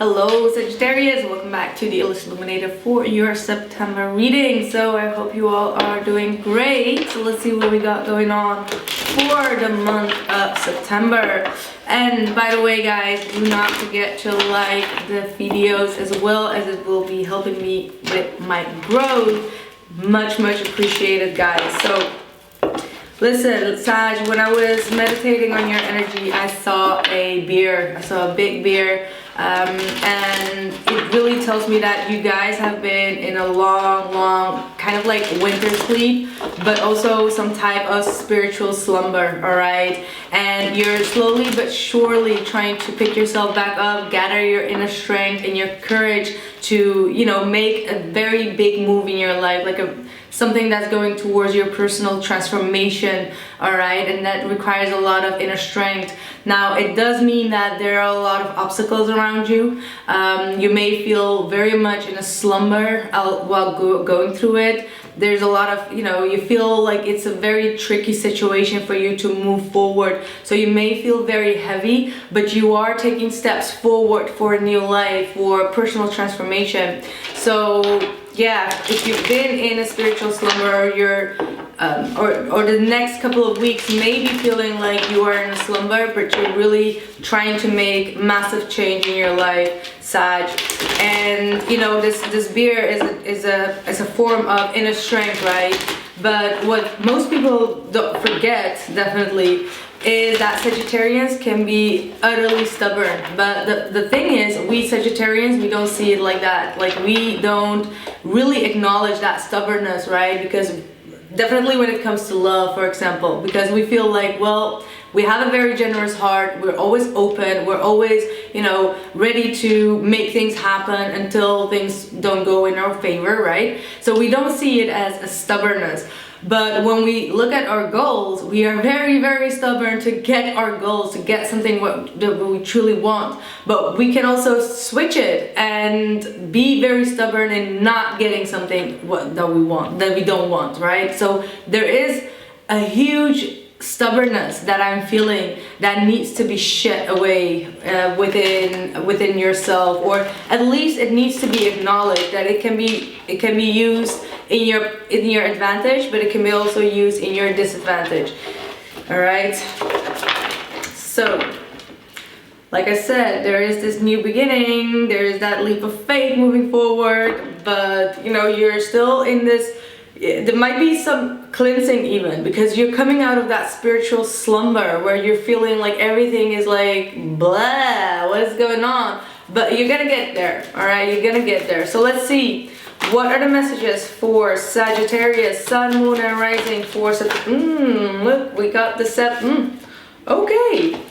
Hello Sagittarius, welcome back to the illest illuminator for your September reading. So I hope you all are doing great. So let's see what we got going on for the month of September. And by the way guys, do not forget to like the videos as well, as it will be helping me with my growth. Much appreciated guys. So listen, Sag, when I was meditating on your energy, I saw a bear. I saw a big bear. And it really tells me that you guys have been in a long kind of like winter sleep, but also some type of spiritual slumber, all right? And you're slowly but surely trying to pick yourself back up, gather your inner strength and your courage to, you know, make a very big move in your life, like something that's going towards your personal transformation, all right? And that requires a lot of inner strength. Now, it does mean that there are a lot of obstacles around you. You may feel very much in a slumber while going through it. There's a lot of, you know, you feel like it's a very tricky situation for you to move forward. So you may feel very heavy, but you are taking steps forward for a new life, for personal transformation. So yeah, if you've been in a spiritual slumber, or you're or the next couple of weeks may be feeling like you are in a slumber, but you're really trying to make massive change in your life, Sag. And you know, this beer is a form of inner strength, right? But what most people don't forget, definitely, is that Sagittarians can be utterly stubborn. But the thing is, we Sagittarians, we don't see it like that. Like, we don't really acknowledge that stubbornness, right? Because definitely when it comes to love, for example, because we feel like, well, we have a very generous heart, we're always open, we're always, you know, ready to make things happen until things don't go in our favor, right? So we don't see it as a stubbornness. But when we look at our goals, we are very stubborn to get our goals, to get something that we truly want. But we can also switch it and be very stubborn in not getting something that we want, that we don't want, right? So there is a huge stubbornness that I'm feeling that needs to be shed away within yourself, or at least it needs to be acknowledged that it can be used in your advantage, but it can be also used in your disadvantage. All right, so like I said, there is this new beginning, there is that leap of faith moving forward, but you know, you're still in this. There might be some cleansing even, because you're coming out of that spiritual slumber where you're feeling like everything is like blah, what is going on? But you're gonna get there, all right? You're gonna get there. So let's see, what are the messages for Sagittarius, Sun, Moon, and Rising for September? Look, we got the okay.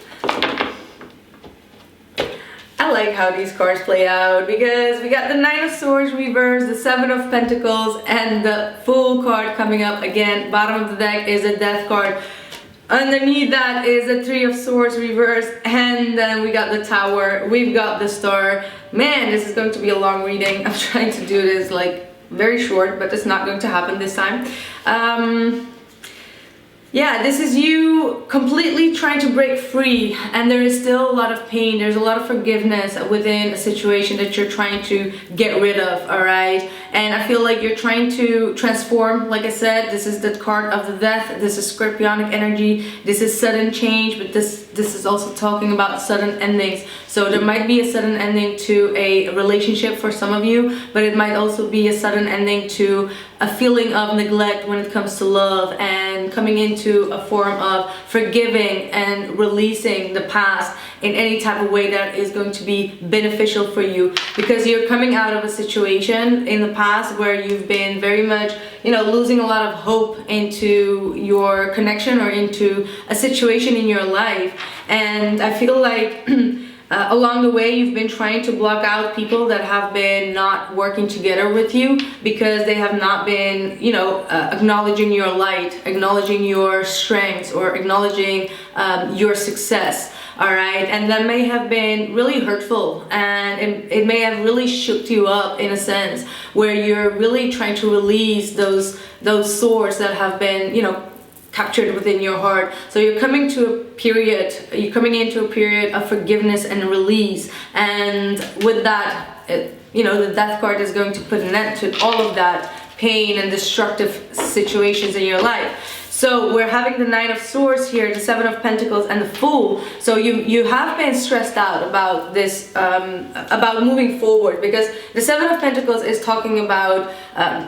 I like how these cards play out, because we got the Nine of Swords reversed, the Seven of Pentacles, and the Fool card coming up again. Bottom of the deck is a Death card. Underneath that is the Three of Swords reversed, and then we got the Tower, we've got the Star. Man, this is going to be a long reading. I'm trying to do this like very short, but it's not going to happen this time. Yeah, this is you completely trying to break free, and there is still a lot of pain, there's a lot of forgiveness within a situation that you're trying to get rid of, all right? And I feel like you're trying to transform. Like I said, this is the card of the Death, this is Scorpionic energy, this is sudden change, but this is also talking about sudden endings. So there might be a sudden ending to a relationship for some of you, but it might also be a sudden ending to a feeling of neglect when it comes to love, and coming into a form of forgiving and releasing the past in any type of way that is going to be beneficial for you, because you're coming out of a situation in the past where you've been very much, you know, losing a lot of hope into your connection or into a situation in your life. And I feel like along the way you've been trying to block out people that have been not working together with you, because they have not been, you know, acknowledging your light, acknowledging your strengths, or acknowledging your success. All right, and that may have been really hurtful, and it may have really shook you up in a sense where you're really trying to release those swords that have been, you know, captured within your heart. So you're coming into a period of forgiveness and release, and with that, you know, the Death card is going to put an end to all of that pain and destructive situations in your life. So we're having the Nine of Swords here, the Seven of Pentacles, and the Fool. So you have been stressed out about this, about moving forward, because the Seven of Pentacles is talking about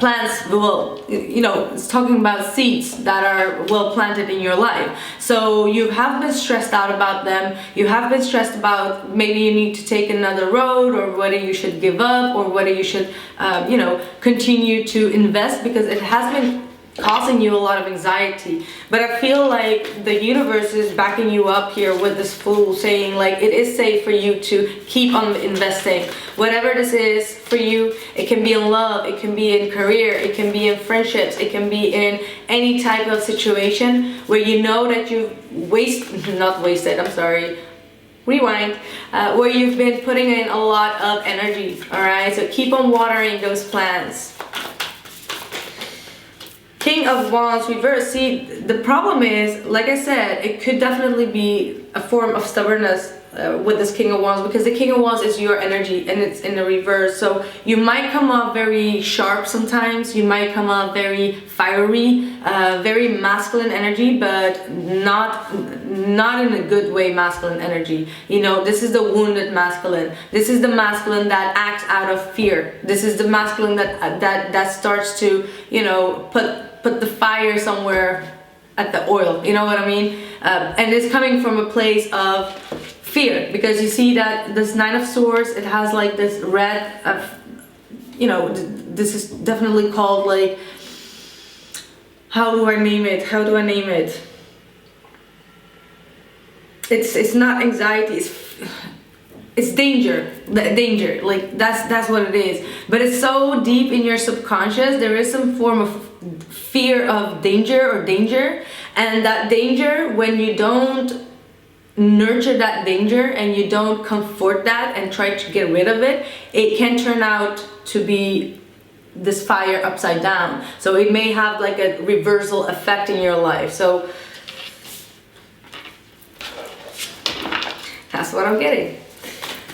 plants. Well, you know, it's talking about seeds that are well planted in your life. So you have been stressed out about them. You have been stressed about maybe you need to take another road, or whether you should give up, or whether you should, you know, continue to invest, because it has been causing you a lot of anxiety. But I feel like the universe is backing you up here with this Fool, saying like it is safe for you to keep on investing. Whatever this is for you, it can be in love, it can be in career, it can be in friendships, it can be in any type of situation where you know that you've where you've been putting in a lot of energy. All right, so keep on watering those plants. King of Wands reverse. See, the problem is, like I said, it could definitely be a form of stubbornness with this King of Wands, because the King of Wands is your energy and it's in the reverse. So you might come off very sharp sometimes, you might come off very fiery, very masculine energy, but not in a good way masculine energy. You know, this is the wounded masculine. This is the masculine that acts out of fear. This is the masculine that starts to, you know, put the fire somewhere at the oil, you know what I mean? And it's coming from a place of fear, because you see that this Nine of Swords, it has like this red, you know, this is definitely called like, how do I name it? It's not anxiety, it's danger. Like that's what it is. But it's so deep in your subconscious, there is some form of fear of danger, and that danger, when you don't nurture that danger and you don't comfort that and try to get rid of it, it can turn out to be this fire upside down. So it may have like a reversal effect in your life. So that's what I'm getting.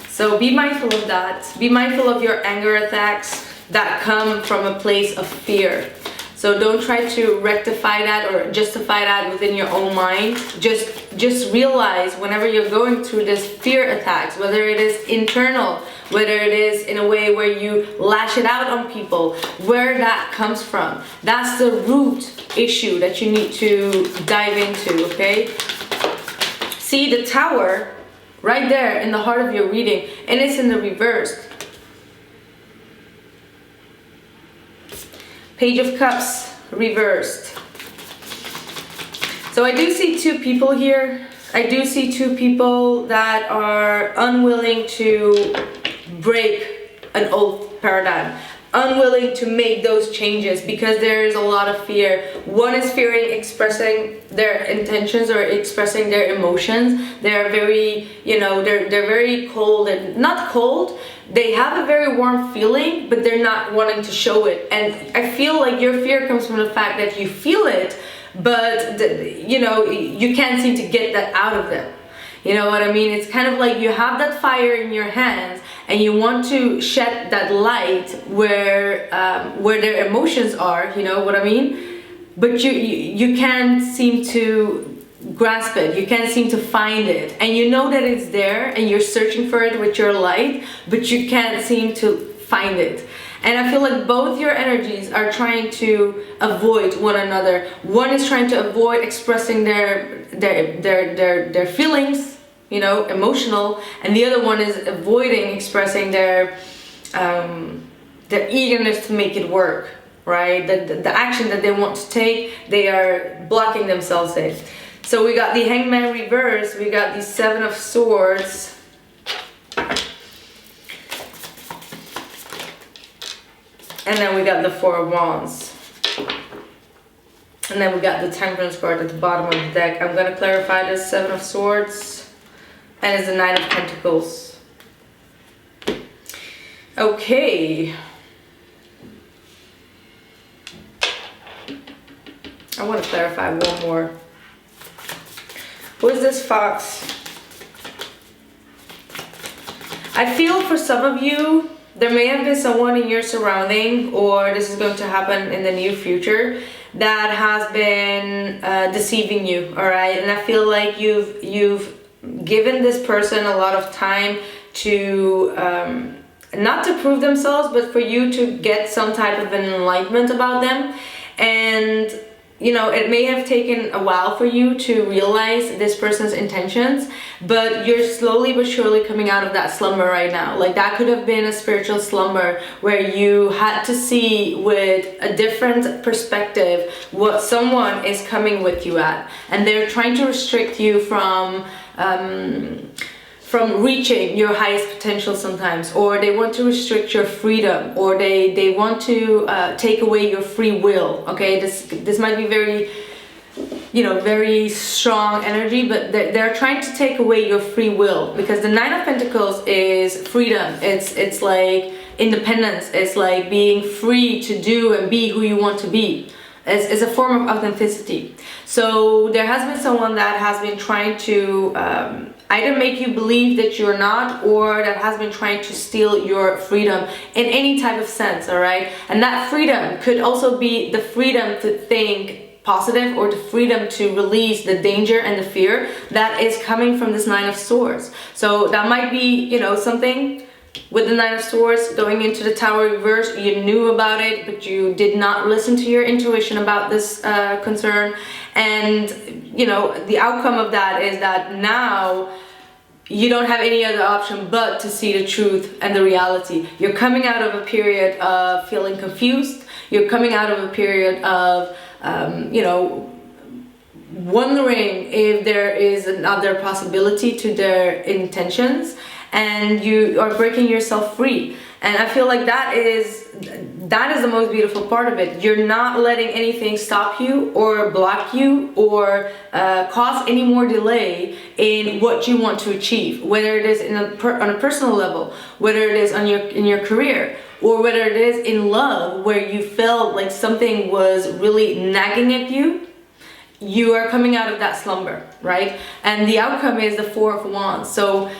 So be mindful of that. Be mindful of your anger attacks that come from a place of fear. So don't try to rectify that or justify that within your own mind. Just realize whenever you're going through this fear attacks, whether it is internal, whether it is in a way where you lash it out on people, where that comes from. That's the root issue that you need to dive into, okay? See the Tower right there in the heart of your reading, and it's in the reverse. Page of Cups reversed. So I do see two people here. I do see two people that are unwilling to break an old paradigm, unwilling to make those changes because there is a lot of fear. One is fearing expressing their intentions or expressing their emotions. They're very, you know, they're very cold, and not cold. They have a very warm feeling, but they're not wanting to show it. And I feel like your fear comes from the fact that you feel it, but you know, you can't seem to get that out of them. You know what I mean? It's kind of like you have that fire in your hands and you want to shed that light where their emotions are, you know what I mean? But you can't seem to grasp it, you can't seem to find it, and you know that it's there and you're searching for it with your light, but you can't seem to find it. And I feel like both your energies are trying to avoid one another. One is trying to avoid expressing their feelings, you know, emotional, and the other one is avoiding expressing their eagerness to make it work, right? The action that they want to take, they are blocking themselves in. So we got the Hangman reverse, we got the Seven of Swords, and then we got the Four of Wands. And then we got the Temperance card at the bottom of the deck. I'm going to clarify this Seven of Swords, and it's the Nine of Pentacles. Okay. I want to clarify one more. Who is this fox? I feel for some of you, there may have been someone in your surrounding, or this is going to happen in the near future, that has been deceiving you, all right? And I feel like you've given this person a lot of time to not to prove themselves, but for you to get some type of an enlightenment about them. And you know, it may have taken a while for you to realize this person's intentions, but you're slowly but surely coming out of that slumber right now. Like, that could have been a spiritual slumber where you had to see with a different perspective what someone is coming with you at, and they're trying to restrict you from reaching your highest potential sometimes, or they want to restrict your freedom, or they want to take away your free will. Okay, this might be very, you know, very strong energy, but they're trying to take away your free will, because the Nine of Pentacles is freedom. It's like independence. It's like being free to do and be who you want to be. It's a form of authenticity. So there has been someone that has been trying to either make you believe that you're not, or that has been trying to steal your freedom in any type of sense, all right? And that freedom could also be the freedom to think positive, or the freedom to release the danger and the fear that is coming from this Nine of Swords. So that might be, you know, something with the Nine of Swords going into the Tower reverse. You knew about it, but you did not listen to your intuition about this concern. And, you know, the outcome of that is that now you don't have any other option but to see the truth and the reality. You're coming out of a period of feeling confused. You're coming out of a period of, you know, wondering if there is another possibility to their intentions, and you are breaking yourself free. And I feel like that is the most beautiful part of it. You're not letting anything stop you or block you or cause any more delay in what you want to achieve, whether it is on a personal level, whether it is in your career, or whether it is in love, where you felt like something was really nagging at you. You are coming out of that slumber, right? And the outcome is the Four of Wands. So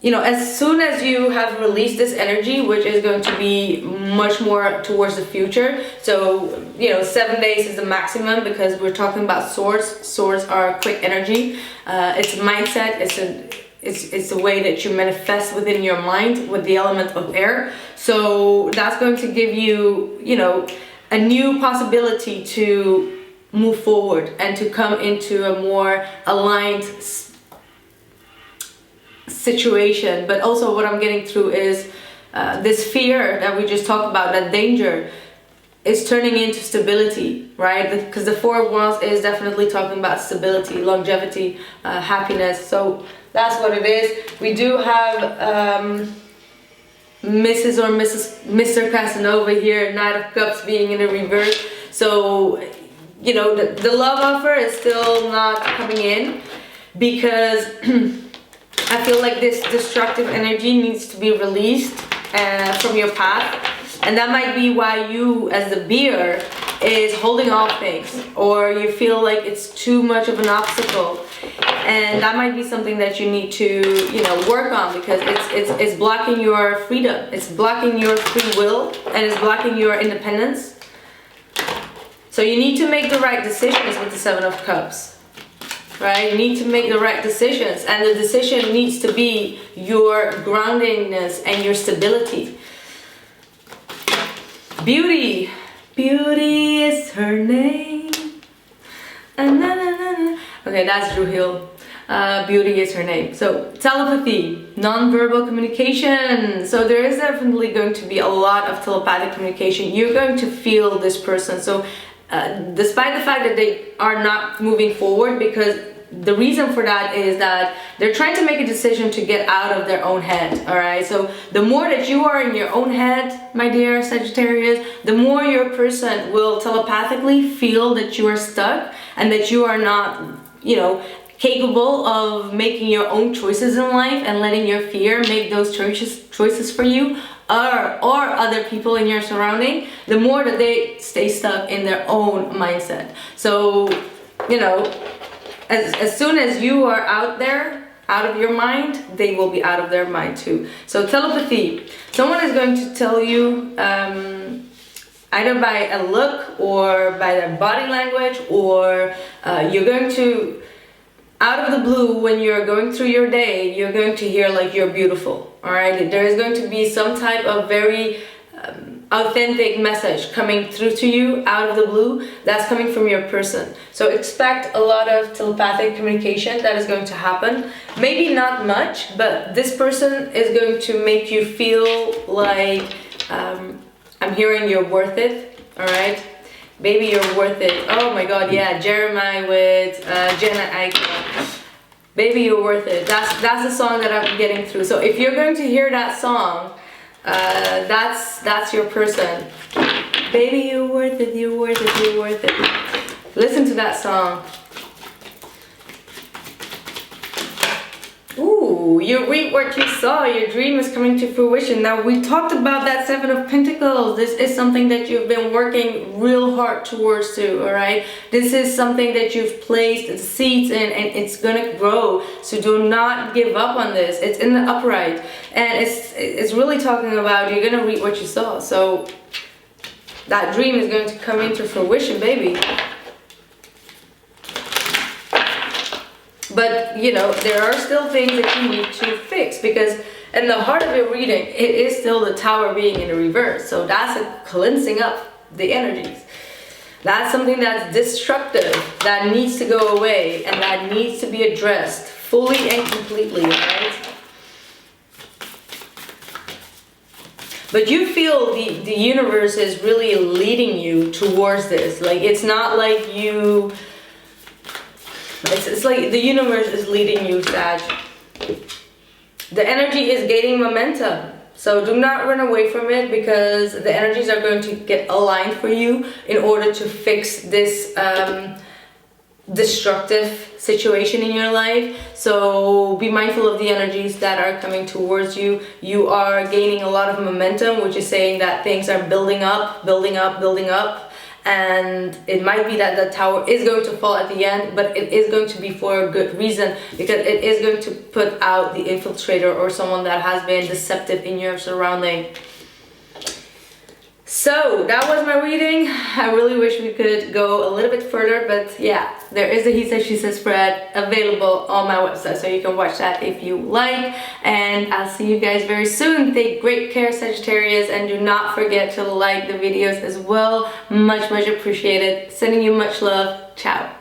you know, as soon as you have released this energy, which is going to be much more towards the future, so, you know, 7 days is the maximum, because we're talking about swords. Swords are quick energy. It's a mindset. It's a way that you manifest within your mind with the element of air. So that's going to give you, you know, a new possibility to move forward and to come into a more aligned situation. But also what I'm getting through is this fear that we just talked about, that danger, is turning into stability, right? Because the Four of Wands is definitely talking about stability, longevity, happiness. So that's what it is. We do have Mrs. or Mr. Casanova here, Knight of Cups being in a reverse. So, you know, the love offer is still not coming in, because I feel like this destructive energy needs to be released from your path. And that might be why you, as the beer, is holding off things, or you feel like it's too much of an obstacle. And that might be something that you need to, you know, work on, because it's blocking your freedom. It's blocking your free will, and it's blocking your independence. So you need to make the right decisions with the Seven of Cups, right? You need to make the right decisions, and the decision needs to be your groundingness and your stability. Beauty. Beauty is her name. Okay, that's Drew Hill. Beauty is her name. So, telepathy, non-verbal communication. So there is definitely going to be a lot of telepathic communication. You're going to feel this person. So despite the fact that they are not moving forward, because the reason for that is that they're trying to make a decision to get out of their own head, all right? So the more that you are in your own head, my dear Sagittarius, the more your person will telepathically feel that you are stuck and that you are not, you know, capable of making your own choices in life and letting your fear make those choices for you, or other people in your surrounding, the more that they stay stuck in their own mindset. So, you know, as soon as you are out there, out of your mind, they will be out of their mind too. So telepathy, someone is going to tell you either by a look or by their body language, or you're going to, out of the blue, when you're going through your day, you're going to hear like you're beautiful. All right, there is going to be some type of very authentic message coming through to you out of the blue that's coming from your person. So expect a lot of telepathic communication that is going to happen. Maybe not much, but this person is going to make you feel like I'm hearing you're worth it. All right, baby, you're worth it. Oh my God, yeah, Jeremiah with Jenna Eichel. Baby, you're worth it. That's the song that I'm getting through. So if you're going to hear that song, that's your person. Baby, you're worth it, you're worth it, you're worth it. Listen to that song. Ooh, you reap what you saw. Your dream is coming to fruition. Now, we talked about that Seven of Pentacles. This is something that you've been working real hard towards too, all right? This is something that you've placed seeds in, and it's gonna grow. So do not give up on this. It's in the upright, and it's really talking about you're gonna reap what you sow. So that dream is going to come into fruition, baby. But, you know, there are still things that you need to fix, because in the heart of your reading, it is still the Tower being in the reverse. So that's a cleansing up the energies. That's something that's destructive, that needs to go away, and that needs to be addressed fully and completely, right? But you feel the universe is really leading you towards this. Like, it's not like you... It's like the universe is leading you, Sag. The energy is gaining momentum. So do not run away from it, because the energies are going to get aligned for you in order to fix this destructive situation in your life. So be mindful of the energies that are coming towards you. You are gaining a lot of momentum, which is saying that things are building up, building up, building up. And it might be that the Tower is going to fall at the end, but it is going to be for a good reason, because it is going to put out the infiltrator or someone that has been deceptive in your surrounding. So that was my reading. I really wish we could go a little bit further, but yeah, there is a He Said She Said spread available on my website, so you can watch that if you like. And I'll see you guys very soon. Take great care, Sagittarius, and do not forget to like the videos as well. Much appreciated. Sending you much love. Ciao.